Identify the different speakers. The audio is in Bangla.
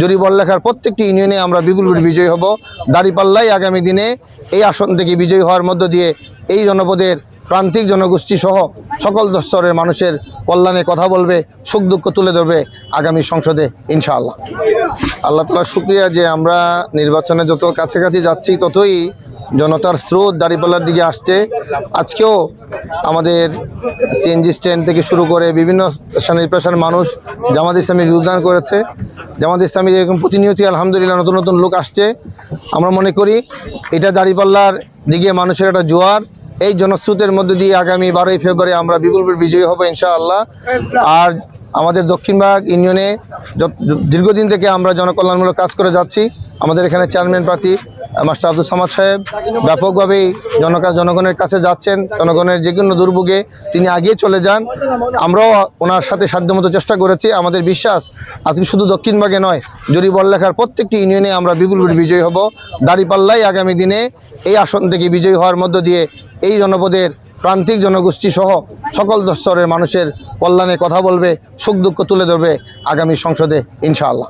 Speaker 1: জরিবল্লেখার প্রত্যেকটি ইউনিয়নে আমরা বিপুল বিজয়ী হব। দাঁড়িপাল্লাই আগামী দিনে এই আসন থেকে বিজয়ী হওয়ার মধ্য দিয়ে এই জনপদের প্রান্তিক জনগোষ্ঠী সহ সকল স্তরের মানুষের কল্যাণে কথা বলবে, সুখ দুঃখ তুলে ধরবে আগামী সংসদে ইনশাআল্লাহ। আল্লাহ তাআলার শুকরিয়া যে আমরা নির্বাচনে যত কাছাকাছি যাচ্ছি ততই জনতার স্রোত দাঁড়িপাল্লার দিকে আসছে। আজকেও আমাদের সিএনজি স্ট্যান্ড থেকে শুরু করে বিভিন্ন শ্রেণী পেশার মানুষ জামাত ইসলামী যোগদান করেছে। জামাত ইসলামী এরকম প্রতিনিয়তই আলহামদুলিল্লাহ নতুন নতুন লোক আসছে। আমরা মনে করি এটা দাঁড়িপাল্লার দিকে মানুষের একটা জোয়ার। এই জনস্রোতের মধ্যে দিয়ে আগামী 12ই ফেব্রুয়ারি আমরা বিপুল বিজয়ী হব ইনশাআল্লাহ। আর আমাদের দক্ষিণবাগ ইউনিয়নে দীর্ঘদিন থেকে আমরা জনকল্যাণমূলক কাজ করে যাচ্ছি। আমাদের এখানে চেয়ারম্যান প্রার্থী মাস্টার আব্দুল সামাদ সাহেব ব্যাপকভাবেই জনগণের কাছে যাচ্ছেন। জনগণের যে কোনো দুর্ভোগে তিনি আগিয়ে চলে যান। আমরাও ওনার সাথে সাধ্যমতো চেষ্টা করেছি। আমাদের বিশ্বাস আজকে শুধু দক্ষিণবাগে নয়, জরিবল্লেখার প্রত্যেকটি ইউনিয়নে আমরা বিপুল বিজয়ী হব। দাঁড়িপাল্লাই আগামী দিনে এই আসন থেকে বিজয়ী হওয়ার মধ্য দিয়ে এই জনপদের প্রান্তিক জনগোষ্ঠী সহ সকল স্তরের মানুষের কল্যাণে কথা বলবে, সুখ দুঃখ তুলে ধরবে আগামী সংসদে ইনশাআল্লাহ।